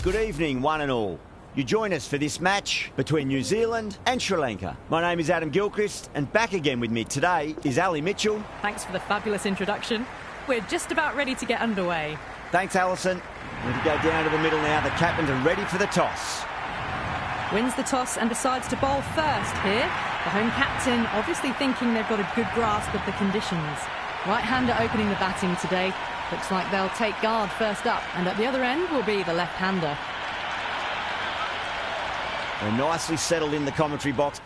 Good evening, one and all. You join us for this match between New Zealand and Sri Lanka. My name is Adam Gilchrist, and back again with me today is Ali Mitchell. Thanks for the fabulous introduction. We're just about ready to get underway. Thanks, Alison. We're to go down to the middle now. The captains are ready for the toss. Wins the toss and decides to bowl first here. The home captain obviously thinking they've got a good grasp of the conditions. Right-hander opening the batting today. Looks like they'll take guard first up, and at the other end will be the left-hander. They're nicely settled in the commentary box.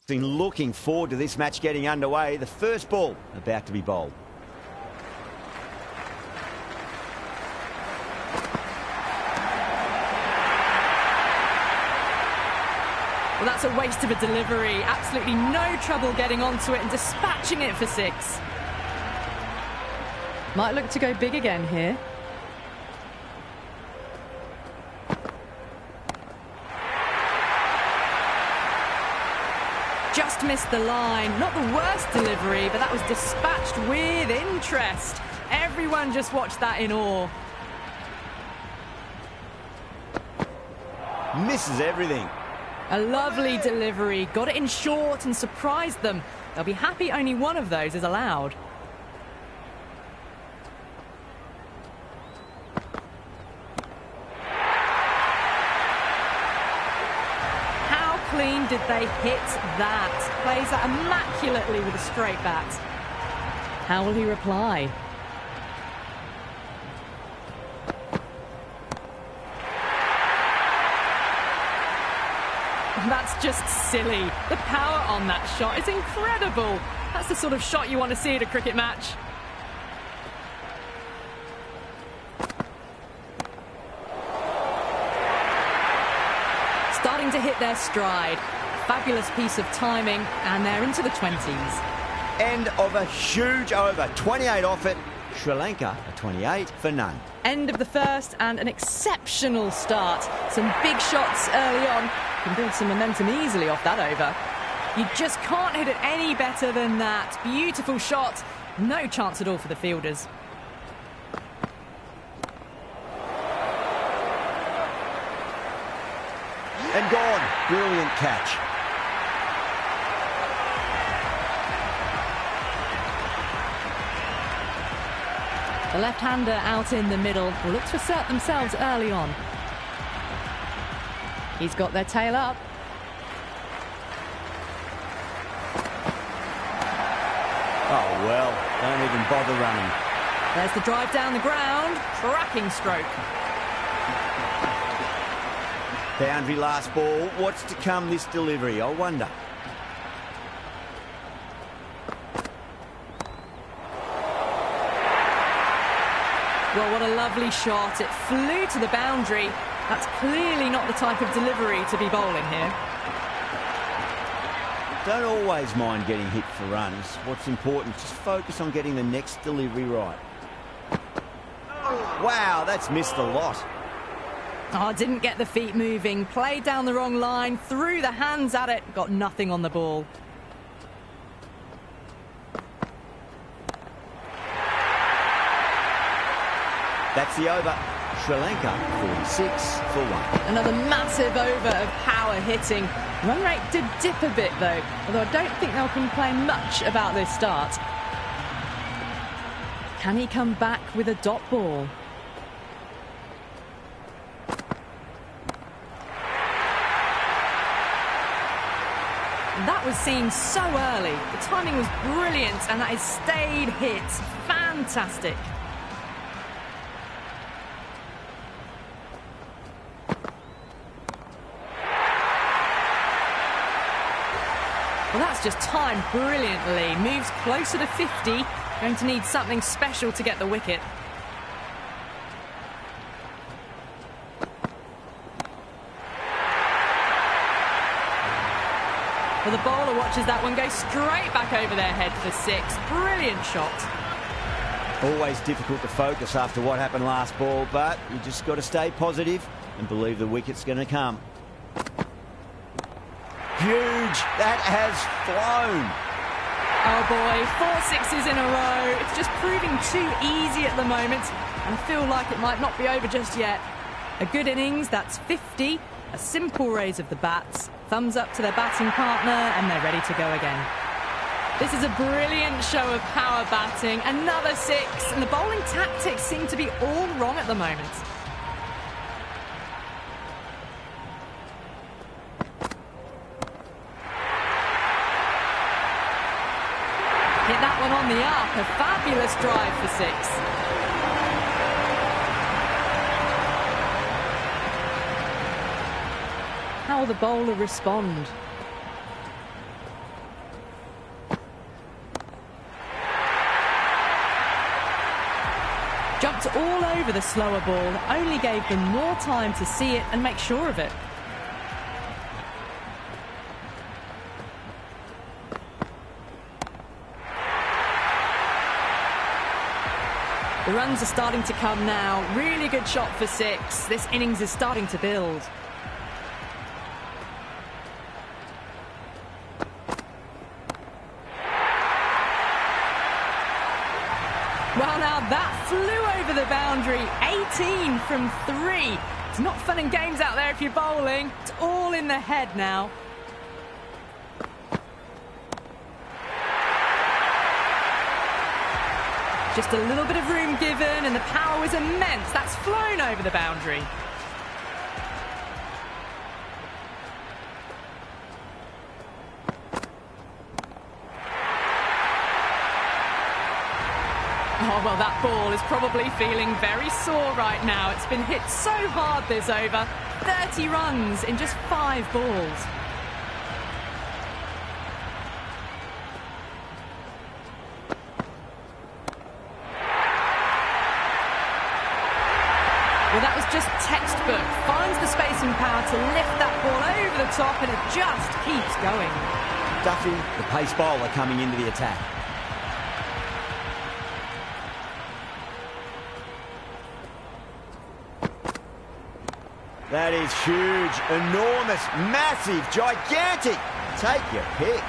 Been looking forward to this match getting underway. The first ball about to be bowled. Well, that's a waste of a delivery. Absolutely no trouble getting onto it and dispatching it for 6. Might look to go big again here. Just missed the line. Not the worst delivery, but that was dispatched with interest. Everyone just watched that in awe. Misses everything. A lovely delivery. Got it in short and surprised them. They'll be happy only one of those is allowed. Clean did they hit that? Plays that immaculately with a straight bat. How will he reply? That's just silly. The power on that shot is incredible. That's the sort of shot you want to see at a cricket match. Starting to hit their stride. Fabulous piece of timing, and they're into the 20s. End of a huge over. 28 off it. Sri Lanka a 28 for none. End of the first and an exceptional start. Some big shots early on. Can build some momentum easily off that over. You just can't hit it any better than that. Beautiful shot. No chance at all for the fielders. And gone. Brilliant catch. The left-hander out in the middle will look to assert themselves early on. He's got their tail up. Oh, well, don't even bother running. There's the drive down the ground. Cracking stroke. Boundary last ball. What's to come this delivery? I wonder. Well, what a lovely shot. It flew to the boundary. That's clearly not the type of delivery to be bowling here. Don't always mind getting hit for runs. What's important, just focus on getting the next delivery right. Wow, that's missed a lot. Oh, didn't get the feet moving. Played down the wrong line. Threw the hands at it. Got nothing on the ball. That's the over. Sri Lanka 46 for 1. Another massive over of power hitting. Run rate did dip a bit though, although I don't think they'll complain much about this start. Can he come back with a dot ball? That was seen so early. The timing was brilliant, and that is stayed hit. Fantastic. Well, that's just timed brilliantly. Moves closer to 50. Going to need something special to get the wicket. Well, the bowler watches that one go straight back over their head for 6. Brilliant shot. Always difficult to focus after what happened last ball, but you just got to stay positive and believe the wicket's going to come. Huge. That has flown. Oh boy, 4 sixes in a row. It's just proving too easy at the moment, and I feel like it might not be over just yet. A good innings, that's 50. A simple raise of the bats. Thumbs up to their batting partner, and they're ready to go again. This is a brilliant show of power batting. Another 6, and the bowling tactics seem to be all wrong at the moment. Hit that one on the up. A fabulous drive for 6. How will the bowler respond? Jumped all over the slower ball, only gave them more time to see it and make sure of it. The runs are starting to come now. Really good shot for 6. This innings is starting to build. Well, now that flew over the boundary. 18 from 3. It's not fun and games out there if you're bowling. It's all in the head now. Just a little bit of room given, and the power was immense. That's flown over the boundary. Oh, well, that ball is probably feeling very sore right now. It's been hit so hard this over. 30 runs in just 5 balls. Well, that was just textbook. Finds the space and power to lift that ball over the top, and it just keeps going. Duffy, the pace bowler, coming into the attack. That is huge, enormous, massive, gigantic. Take your pick.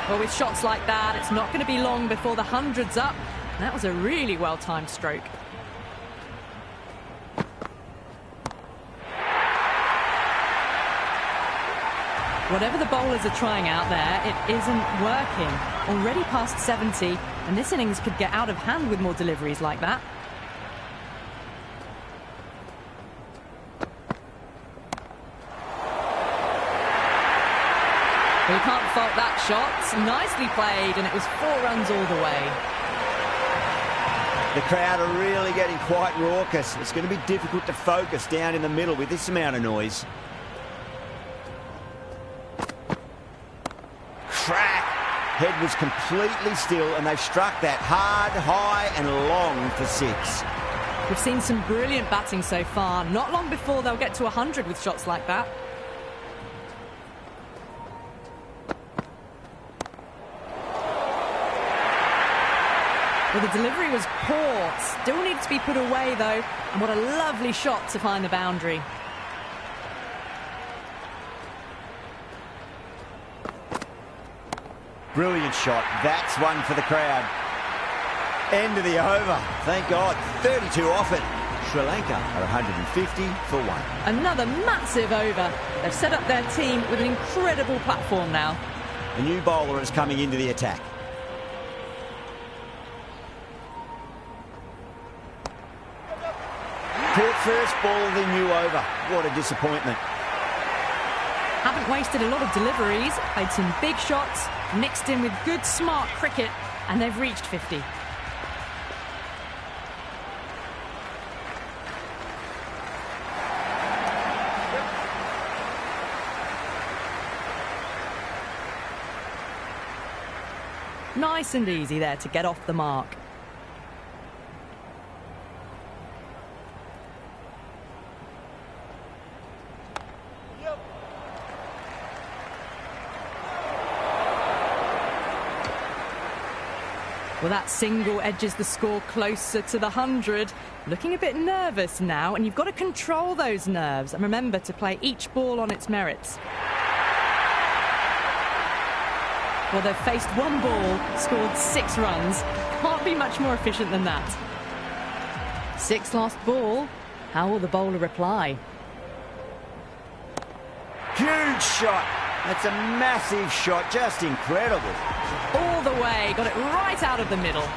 Well, with shots like that, it's not going to be long before the 100's up. That was a really well-timed stroke. Whatever the bowlers are trying out there, it isn't working. Already past 70, and this innings could get out of hand with more deliveries like that. Well, you can't fault that shot. Nicely played, and it was 4 runs all the way. The crowd are really getting quite raucous. It's going to be difficult to focus down in the middle with this amount of noise. Crack! Head was completely still, and they've struck that hard, high and long for 6. We've seen some brilliant batting so far. Not long before they'll get to 100 with shots like that. Well, the delivery was poor. Still needs to be put away, though. And what a lovely shot to find the boundary. Brilliant shot. That's one for the crowd. End of the over. Thank God. 32 off it. Sri Lanka are 150 for 1. Another massive over. They've set up their team with an incredible platform now. A new bowler is coming into the attack. Caught first ball of the new over. What a disappointment. Haven't wasted a lot of deliveries, played some big shots, mixed in with good, smart cricket, and they've reached 50. Nice and easy there to get off the mark. Well, that single edges the score closer to the 100. Looking a bit nervous now, and you've got to control those nerves and remember to play each ball on its merits. Well, they've faced one ball, scored 6 runs. Can't be much more efficient than that. 6 last ball. How will the bowler reply? Huge shot. That's a massive shot. Just incredible. All the way. Got it right out of the middle.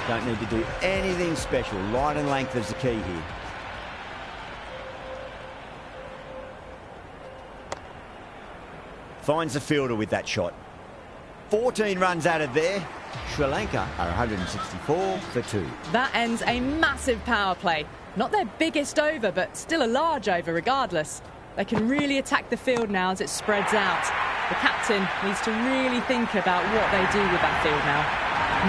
Don't need to do anything special. Line and length is the key here. Finds the fielder with that shot. 14 runs added there. Sri Lanka are 164 for 2. That ends a massive power play. Not their biggest over, but still a large over regardless. They can really attack the field now as it spreads out. The captain needs to really think about what they do with that field now.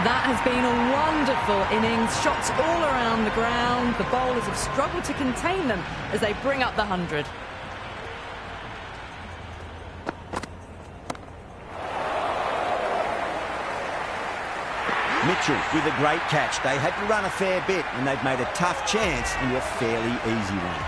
That has been a wonderful innings. Shots all around the ground. The bowlers have struggled to contain them as they bring up the 100. Mitchell with a great catch. They had to run a fair bit and they've made a tough chance into a fairly easy one.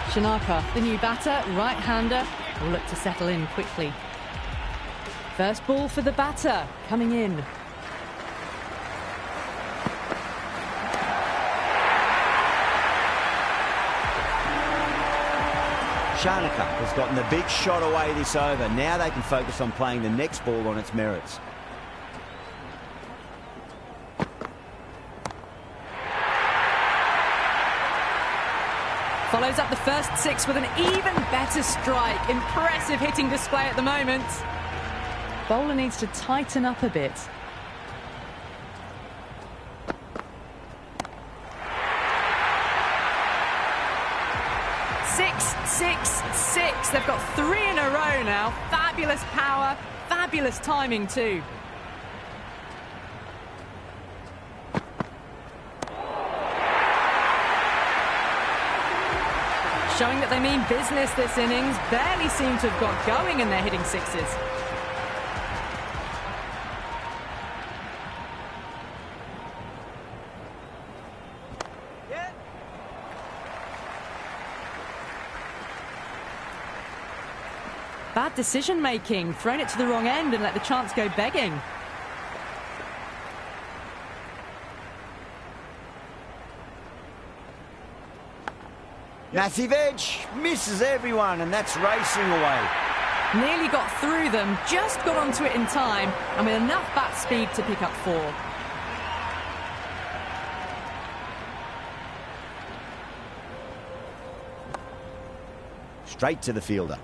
Shanaka, the new batter, right-hander, will look to settle in quickly. First ball for the batter, coming in. Shanaka has gotten the big shot away this over. Now they can focus on playing the next ball on its merits. Follows up the first 6 with an even better strike. Impressive hitting display at the moment. Bowler needs to tighten up a bit. Six. They've got 3 in a row now. Fabulous power, fabulous timing too. Showing that they mean business this innings. Barely seem to have got going and they're hitting 6s. Bad decision making, thrown it to the wrong end and let the chance go begging. Massive edge, misses everyone, and that's racing away. Nearly got through them, just got onto it in time, and with enough bat speed to pick up 4. Straight to the fielder.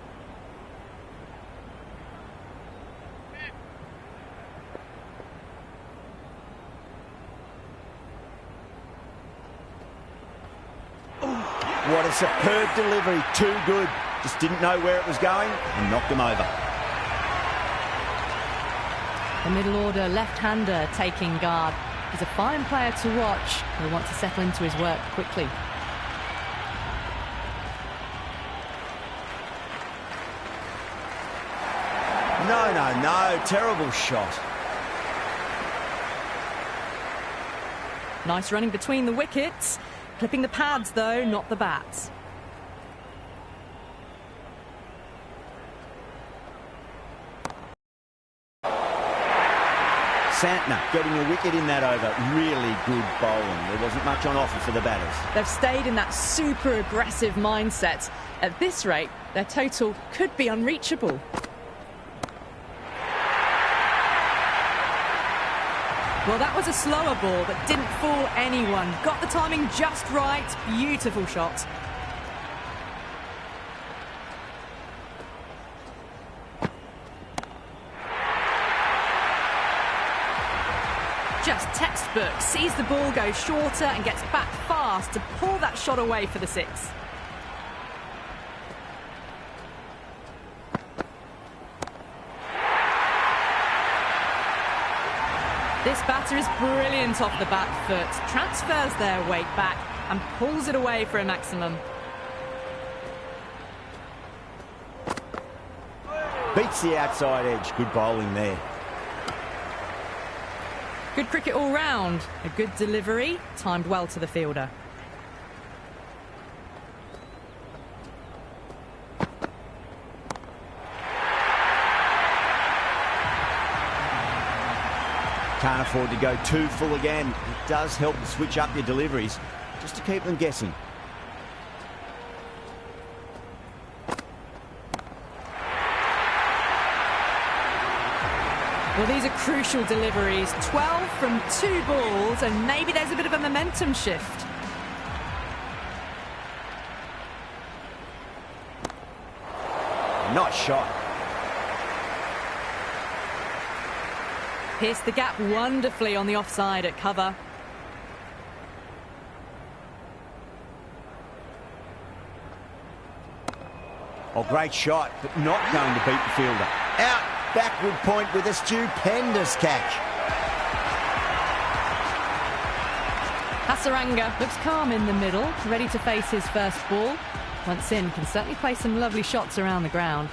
What a superb delivery, too good. Just didn't know where it was going and knocked him over. The middle order left-hander taking guard. He's a fine player to watch. He'll want to settle into his work quickly. No, terrible shot. Nice running between the wickets. Clipping the pads, though, not the bats. Santner getting a wicket in that over. Really good bowling. There wasn't much on offer for the batters. They've stayed in that super aggressive mindset. At this rate, their total could be unreachable. Well, that was a slower ball that didn't fool anyone. Got the timing just right. Beautiful shot. Just textbook. Sees the ball go shorter and gets back fast to pull that shot away for the 6. This batter is brilliant off the back foot, transfers their weight back and pulls it away for a maximum. Beats the outside edge. Good bowling there. Good cricket all round. A good delivery, timed well to the fielder. Can't afford to go too full again. It does help to switch up your deliveries, just to keep them guessing. Well, these are crucial deliveries. 12 from 2 balls, and maybe there's a bit of a momentum shift. Nice shot. Pierced the gap wonderfully on the offside at cover. Oh, great shot, but not going to beat the fielder. Out, backward point with a stupendous catch. Hasaranga looks calm in the middle, ready to face his first ball. Once in, can certainly play some lovely shots around the ground.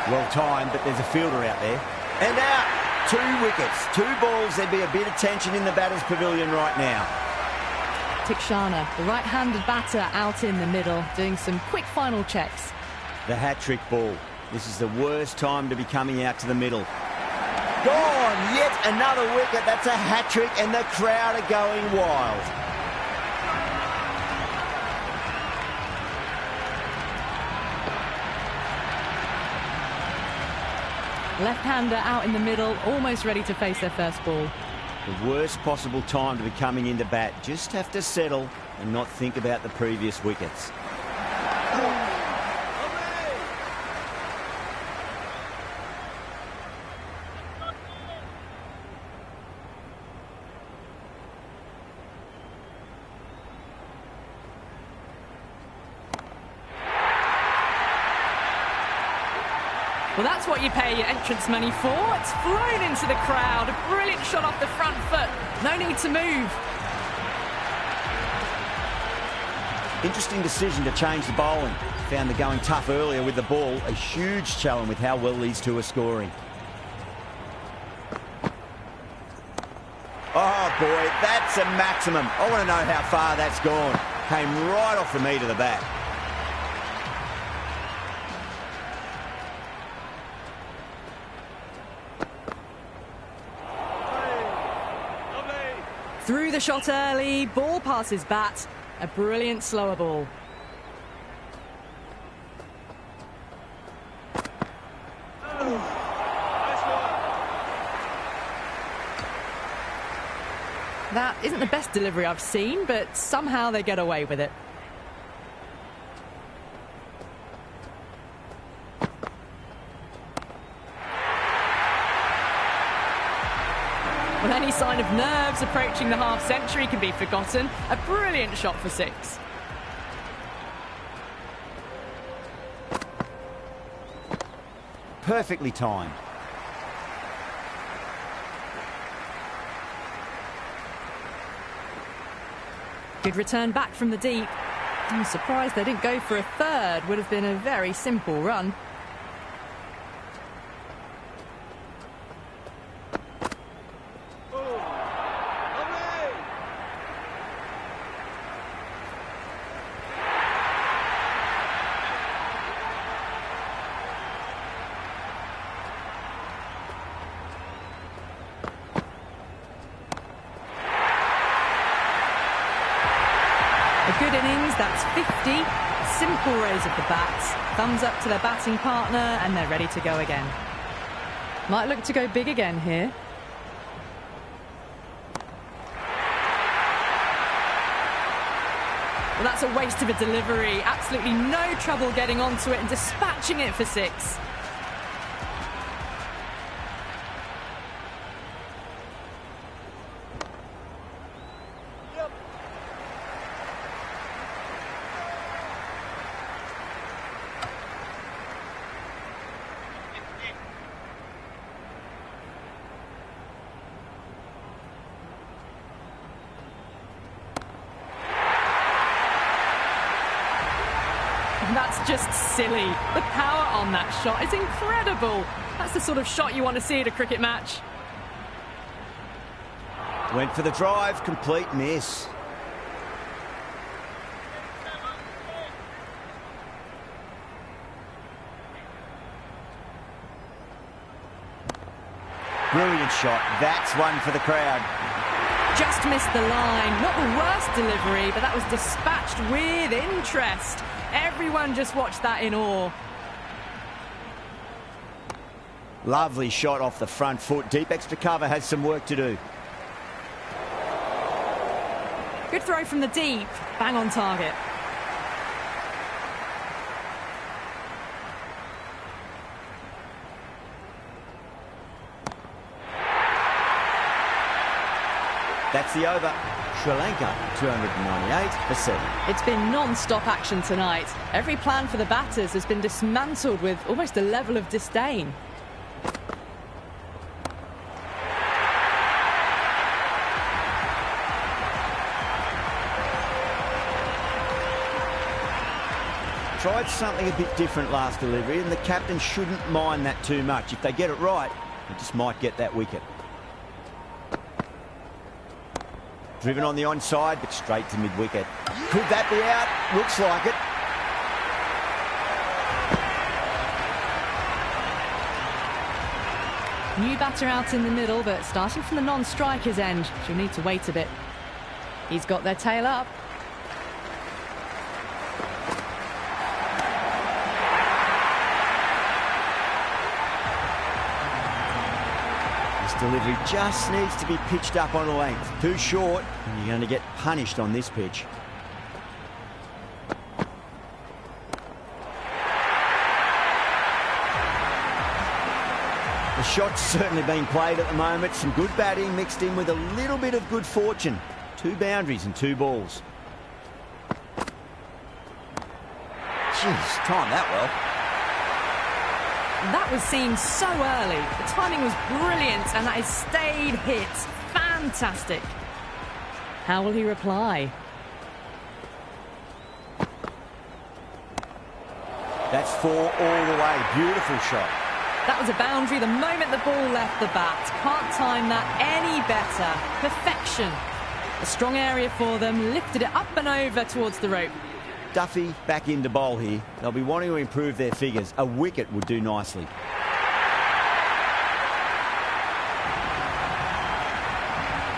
Well timed, but there's a fielder out there. And out! 2 wickets, 2 balls. There'd be a bit of tension in the batter's pavilion right now. Tikshana, the right-handed batter, out in the middle, doing some quick final checks. The hat-trick ball. This is the worst time to be coming out to the middle. Gone! Yet another wicket. That's a hat-trick, and the crowd are going wild. Left-hander out in the middle, almost ready to face their first ball. The worst possible time to be coming into bat. Just have to settle and not think about the previous wickets. Well, that's what you pay your entrance money for. It's flown into the crowd. A brilliant shot off the front foot. No need to move. Interesting decision to change the bowling. Found the going tough earlier with the ball. A huge challenge with how well these two are scoring. Oh, boy, that's a maximum. I want to know how far that's gone. Came right off the meat of the bat. Through the shot early, ball passes bat. A brilliant slower ball. That isn't the best delivery I've seen, but somehow they get away with it. Well, any sign of nerves approaching the half-century can be forgotten. A brilliant shot for 6. Perfectly timed. Good return back from the deep. I'm surprised they didn't go for a third. Would have been a very simple run. A good innings, that's 50. Simple raise of the bats. Thumbs up to their batting partner, and they're ready to go again. Might look to go big again here. Well, that's a waste of a delivery. Absolutely no trouble getting onto it and dispatching it for 6. And that That's just silly. The power on that shot is incredible. That's the sort of shot you want to see at a cricket match. Went for the drive, complete miss. Brilliant shot. That's one for the crowd. Just missed the line. Not the worst delivery, but that was dispatched with interest. Everyone just watched that in awe. Lovely shot off the front foot. Deep extra cover has some work to do. Good throw from the deep. Bang on target. That's the over. Sri Lanka, 298 for 7. It's been non-stop action tonight. Every plan for the batters has been dismantled with almost a level of disdain. Tried something a bit different last delivery, and the captain shouldn't mind that too much. If they get it right, they just might get that wicket. Driven on the onside, but straight to mid-wicket. Could that be out? Looks like it. New batter out in the middle, but starting from the non-striker's end. She'll need to wait a bit. He's got their tail up. Delivery just needs to be pitched up on a length. Too short, and you're going to get punished on this pitch. The shot's certainly being played at the moment. Some good batting mixed in with a little bit of good fortune. 2 boundaries and 2 balls. Jeez, timed that well. That was seen so early. The timing was brilliant, and that is stayed hit. Fantastic. How will he reply? That's 4 all the way. Beautiful shot. That was a boundary the moment the ball left the bat. Can't time that any better. Perfection. A strong area for them. Lifted it up and over towards the rope. Duffy back into bowl here. They'll be wanting to improve their figures. A wicket would do nicely.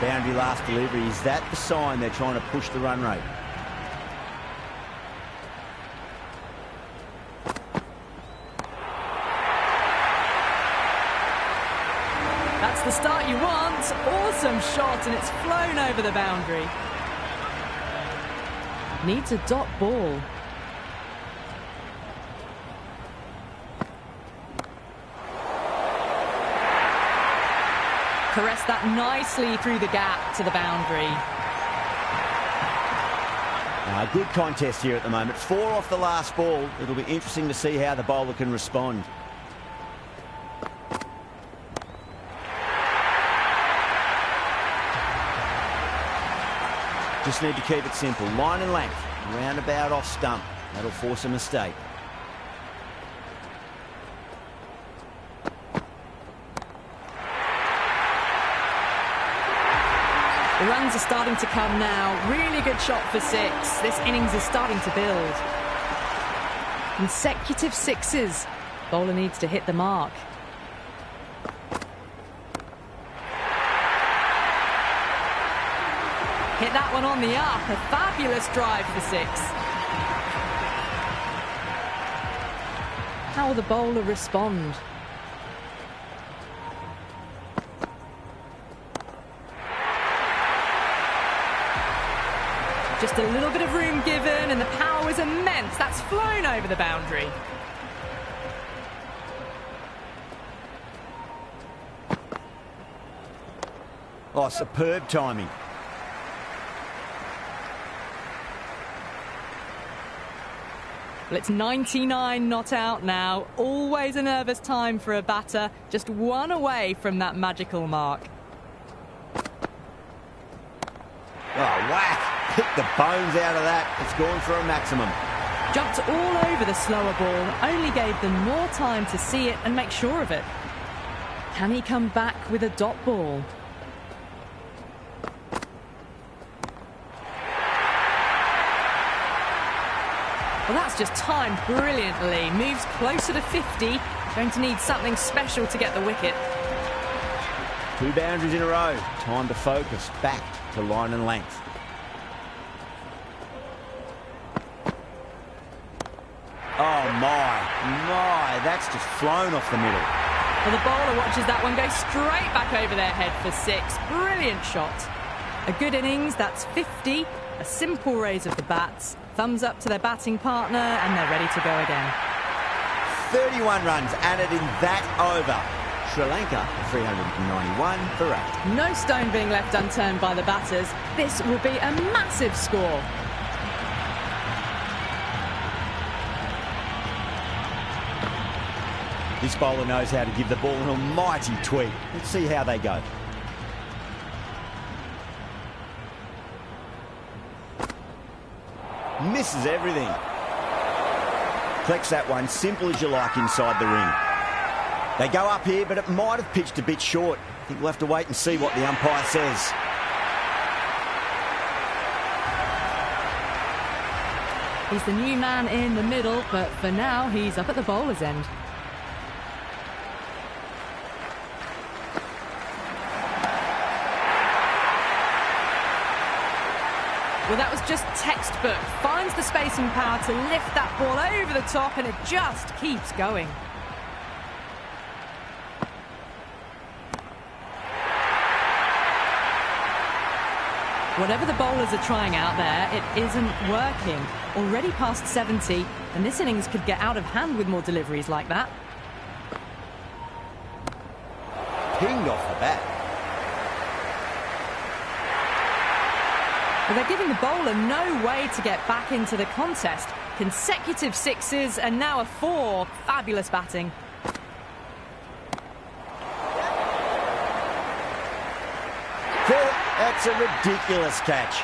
Boundary last delivery. Is that the sign they're trying to push the run rate? That's the start you want. Awesome shot, and it's flown over the boundary. Needs a dot ball. Caressed that nicely through the gap to the boundary. Good contest here at the moment. 4 off the last ball. It'll be interesting to see how the bowler can respond. Just need to keep it simple. Line and length. Roundabout off stump. That'll force a mistake. The runs are starting to come now. Really good shot for 6. This innings is starting to build. Consecutive 6s. Bowler needs to hit the mark. Hit that one on the up. A fabulous drive for 6. How will the bowler respond? Just a little bit of room given, and the power was immense. That's flown over the boundary. Oh, superb timing. Well, it's 99 not out now. Always a nervous time for a batter. Just one away from that magical mark. Oh, whack. Hit the bones out of that. It's gone for a maximum. Jumped all over the slower ball, only gave them more time to see it and make sure of it. Can he come back with a dot ball? Well, that's just timed brilliantly. Moves closer to 50. Going to need something special to get the wicket. 2 boundaries in a row. Time to focus. Back to line and length. Oh, my. That's just flown off the middle. Well, the bowler watches that one go straight back over their head for 6. Brilliant shot. A good innings, that's 50. A simple raise of the bats. Thumbs up to their batting partner, and they're ready to go again. 31 runs added in that over. Sri Lanka 391 for 8. No stone being left unturned by the batters. This will be a massive score. This bowler knows how to give the ball an almighty tweak. Let's see how they go. Misses everything. Collects that one, simple as you like, inside the ring. They go up here, but it might have pitched a bit short. I think we'll have to wait and see what the umpire says. He's the new man in the middle, but for now, he's up at the bowler's end. Well, that was just textbook. Finds the space and power to lift that ball over the top, and it just keeps going. Whatever the bowlers are trying out there, it isn't working. Already past 70, and this innings could get out of hand with more deliveries like that. Pinged off the bat. Well, they're giving the bowler no way to get back into the contest. Consecutive 6s and now a 4. Fabulous batting. That's a ridiculous catch.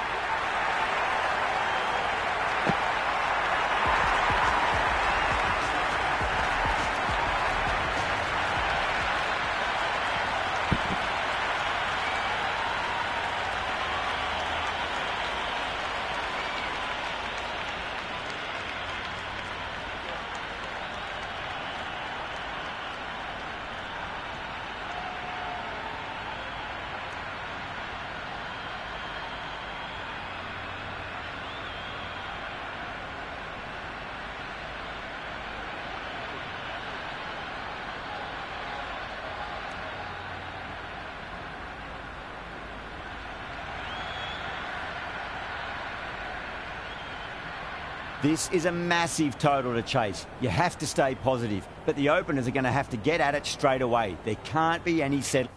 This is a massive total to chase. You have to stay positive, but the openers are going to have to get at it straight away. There can't be any settling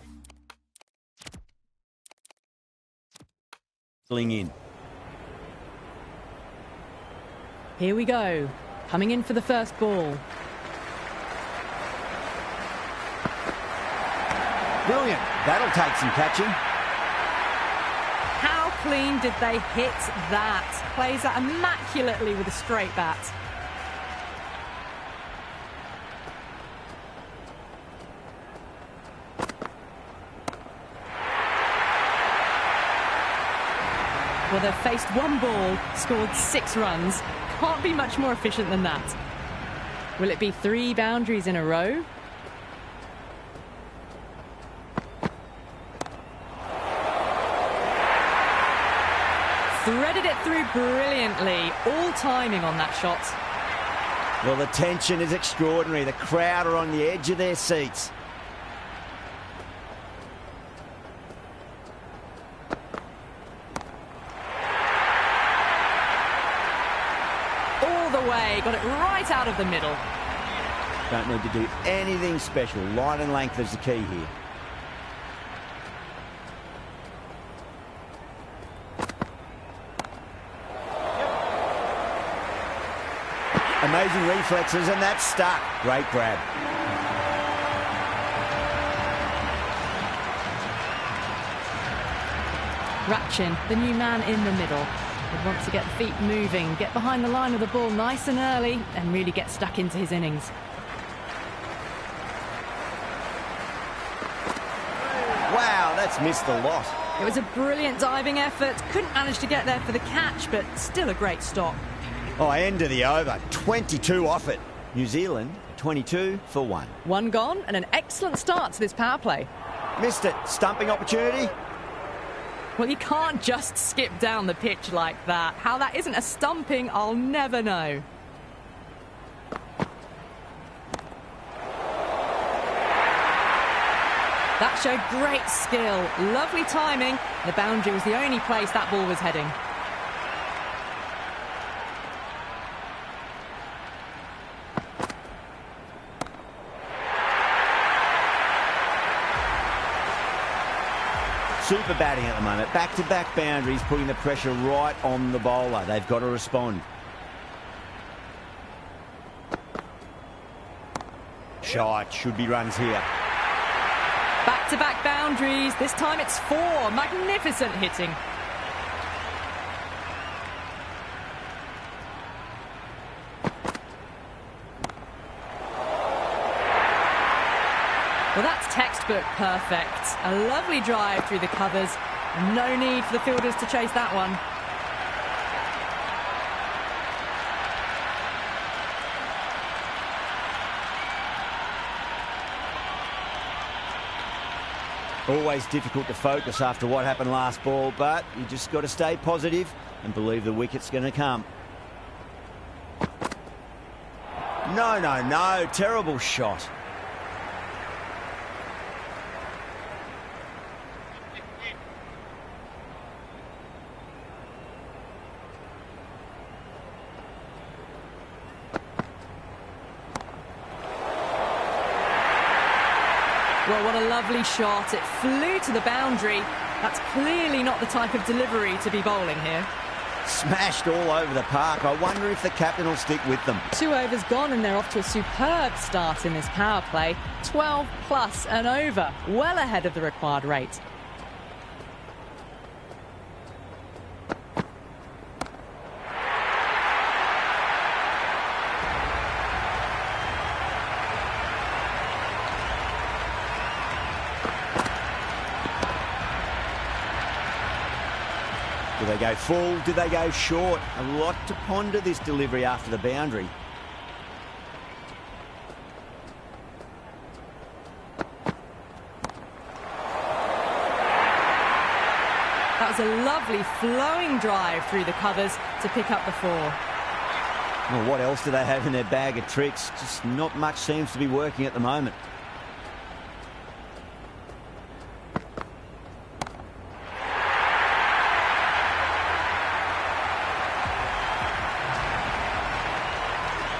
in. Here we go. Coming in for the first ball. Brilliant. That'll take some catching. How clean did they hit that? Plays that immaculately with a straight bat. Well, they've faced one ball, scored 6 runs. Can't be much more efficient than that. Will it be 3 boundaries in a row? Threaded it through brilliantly. All timing on that shot. Well, the tension is extraordinary. The crowd are on the edge of their seats. All the way. Got it right out of the middle. Don't need to do anything special. Line and length is the key here. Amazing reflexes, and that's stuck. Great grab. Ratchin, the new man in the middle. He wants to get the feet moving, get behind the line of the ball nice and early, and really get stuck into his innings. Wow, that's missed a lot. It was a brilliant diving effort. Couldn't manage to get there for the catch, but still a great stop. Oh, end of the over. 22 off it. New Zealand, 22 for 1. One gone and an excellent start to this power play. Missed it. Stumping opportunity. Well, you can't just skip down the pitch like that. How that isn't a stumping, I'll never know. That showed great skill, lovely timing. The boundary was the only place that ball was heading. Super batting at the moment. Back-to-back boundaries, putting the pressure right on the bowler. They've got to respond. Shot. Should be runs here. Back-to-back boundaries. This time it's 4. Magnificent hitting. Well, that's textbook perfect. A lovely drive through the covers. No need for the fielders to chase that one. Always difficult to focus after what happened last ball, but you just got to stay positive and believe the wicket's going to come. No. Terrible shot. Well, what a lovely shot. It flew to the boundary. That's clearly not the type of delivery to be bowling here. Smashed all over the park. I wonder if the captain will stick with them. 2 overs gone and they're off to a superb start in this power play. 12 plus and over. Well ahead of the required rate. Do they go full? Do they go short? A lot to ponder this delivery after the boundary. That was a lovely flowing drive through the covers to pick up the 4. Well, what else do they have in their bag of tricks? Just not much seems to be working at the moment.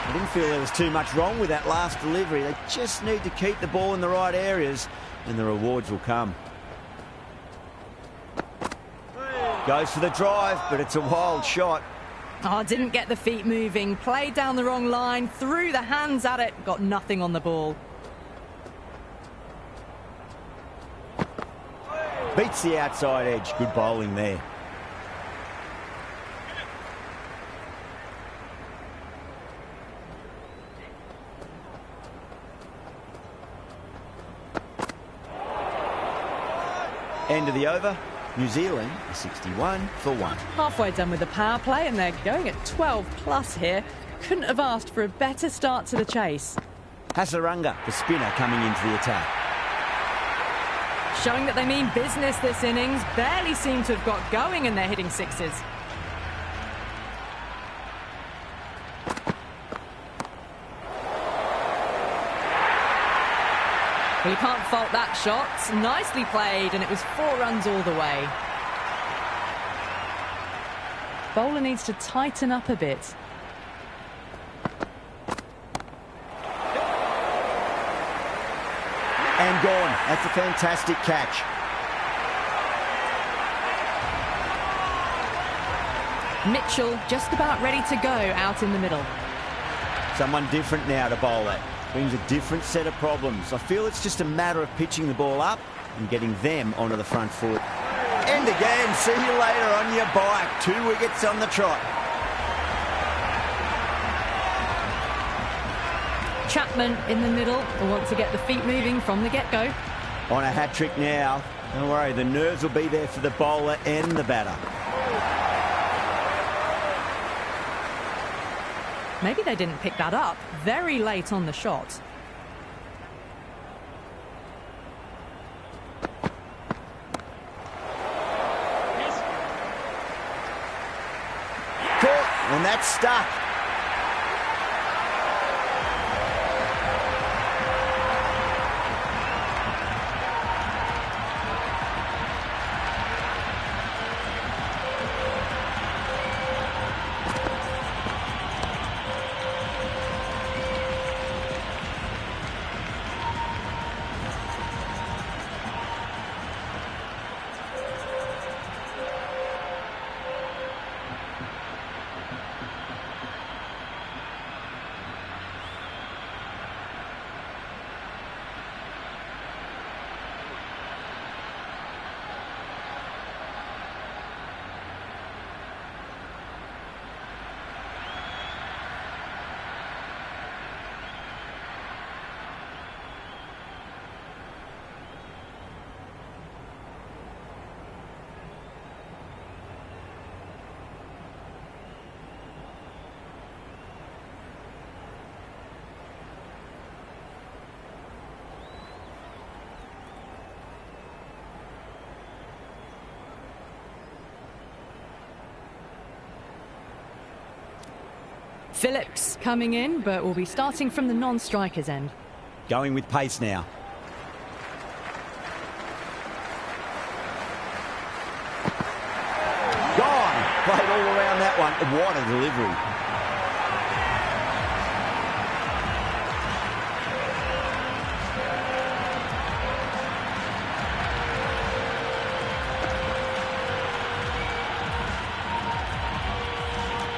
I didn't feel there was too much wrong with that last delivery. They just need to keep the ball in the right areas and the rewards will come. Goes for the drive, but it's a wild shot. Oh, didn't get the feet moving. Played down the wrong line, threw the hands at it, got nothing on the ball. Beats the outside edge. Good bowling there. End of the over. New Zealand 61 for 1. Halfway done with the power play and they're going at 12 plus here. Couldn't have asked for a better start to the chase. Hasaranga, the spinner, coming into the attack. Showing that they mean business this innings. Barely seem to have got going and they're hitting 6s. Well, you can't fault that shot. Nicely played, and it was 4 runs all the way. Bowler needs to tighten up a bit. And gone. That's a fantastic catch. Mitchell just about ready to go out in the middle. Someone different now to bowl at. Brings a different set of problems. I feel it's just a matter of pitching the ball up and getting them onto the front foot. And again, see you later on your bike. 2 wickets on the trot. Chapman in the middle will want to get the feet moving from the get-go. On a hat-trick now. Don't worry, the nerves will be there for the bowler and the batter. Maybe they didn't pick that up very late on the shot. Caught, and that's stuck. Phillips coming in, but will be starting from the non-striker's end. Going with pace now. Gone. Played all around that one. What a delivery.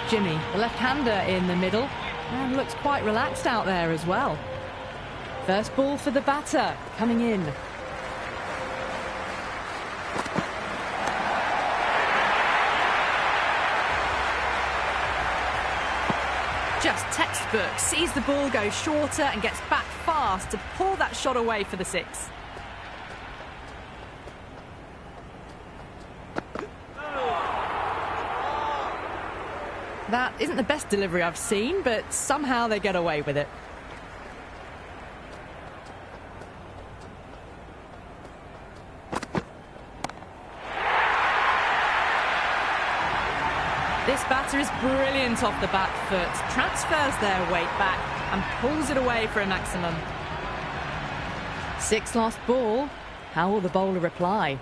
Jimmy, the left-hander in the middle, and looks quite relaxed out there as well. First ball for the batter, coming in. Just textbook, sees the ball go shorter and gets back fast to pull that shot away for the six. That isn't the best delivery I've seen, but somehow they get away with it. This batter is brilliant off the back foot, transfers their weight back and pulls it away for a maximum. Sixth last ball. How will the bowler reply?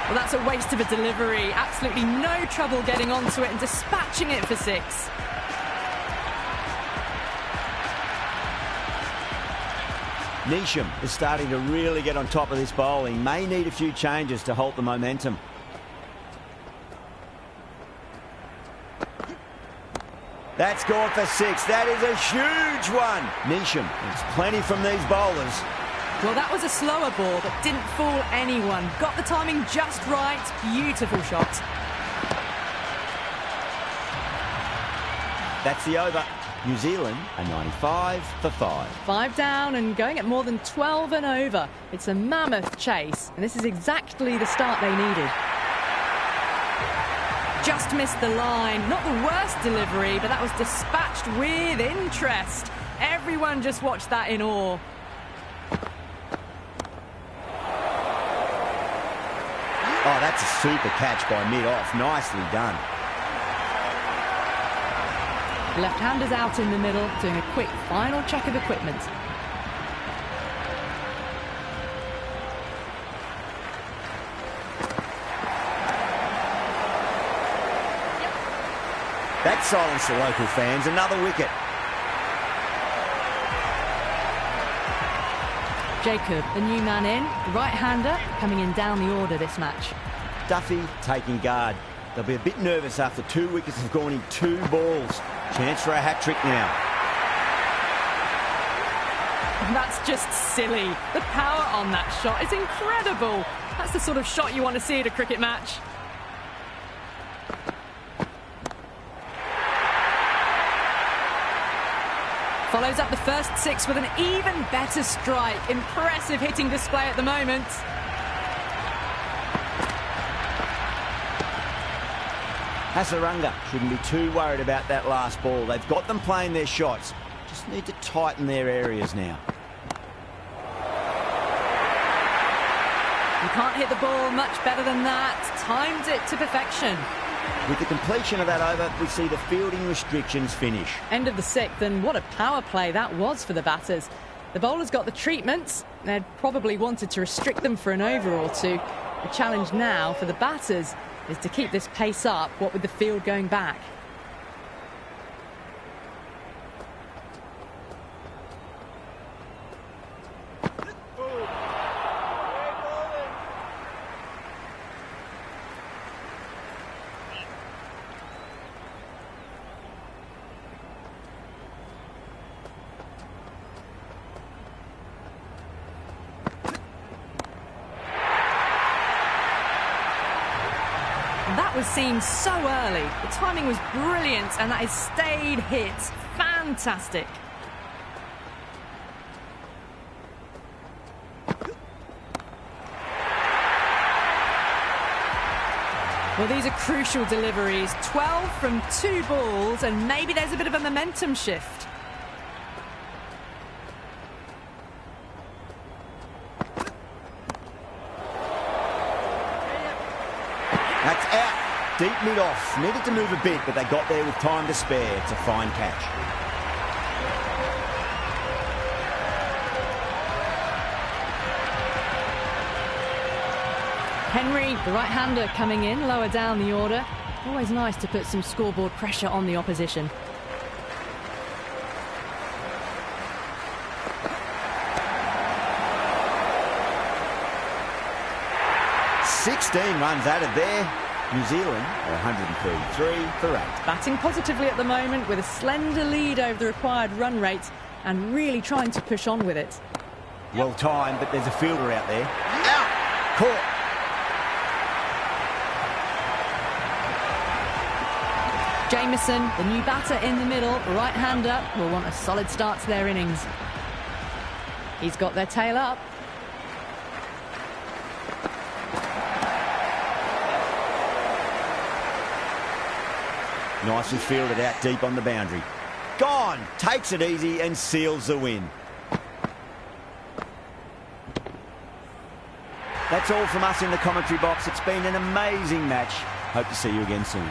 Well, that's a waste of a delivery. Absolutely no trouble getting onto it and dispatching it for six. Neesham is starting to really get on top of this bowling. May need a few changes to halt the momentum. That's gone for six. That is a huge one. Neesham, there's plenty from these bowlers. Well, that was a slower ball that didn't fool anyone. Got the timing just right. Beautiful shot. That's the over. New Zealand are 95 for 5. 5 down and going at more than 12 and over. It's a mammoth chase, and this is exactly the start they needed. Just missed the line. Not the worst delivery, but that was dispatched with interest. Everyone just watched that in awe. Oh, that's a super catch by mid-off. Nicely done. Left-handers out in the middle, doing a quick final check of equipment. That silenced the local fans. Another wicket. Jacob, the new man in, the right-hander, coming in down the order this match. Duffy taking guard. They'll be a bit nervous after 2 wickets have gone in 2 balls. Chance for a hat-trick now. That's just silly. The power on that shot is incredible. That's the sort of shot you want to see at a cricket match. Follows up the first 6 with an even better strike. Impressive hitting display at the moment. Hasaranga shouldn't be too worried about that last ball. They've got them playing their shots. Just need to tighten their areas now. You can't hit the ball much better than that. Timed it to perfection. With the completion of that over, we see the fielding restrictions finish. End of the 6th, and what a power play that was for the batters. The bowlers got the treatments. They'd probably wanted to restrict them for an over or two. The challenge now for the batters is to keep this pace up, what with the field going back. That was seen so early. The timing was brilliant, and that has stayed hit. Fantastic. Well, these are crucial deliveries. 12 from 2 balls, and maybe there's a bit of a momentum shift. That's out. Deep mid-off. Needed to move a bit, but they got there with time to spare. It's a fine catch. Henry, the right-hander, coming in lower down the order. Always nice to put some scoreboard pressure on the opposition. Runs added there. New Zealand are 133 for 8. Batting positively at the moment with a slender lead over the required run rate and really trying to push on with it. Well timed, but there's a fielder out there. Out! Caught. Jamieson, the new batter in the middle, right-hander, will want a solid start to their innings. He's got their tail up. Nicely fielded out deep on the boundary. Gone! Takes it easy and seals the win. That's all from us in the commentary box. It's been an amazing match. Hope to see you again soon.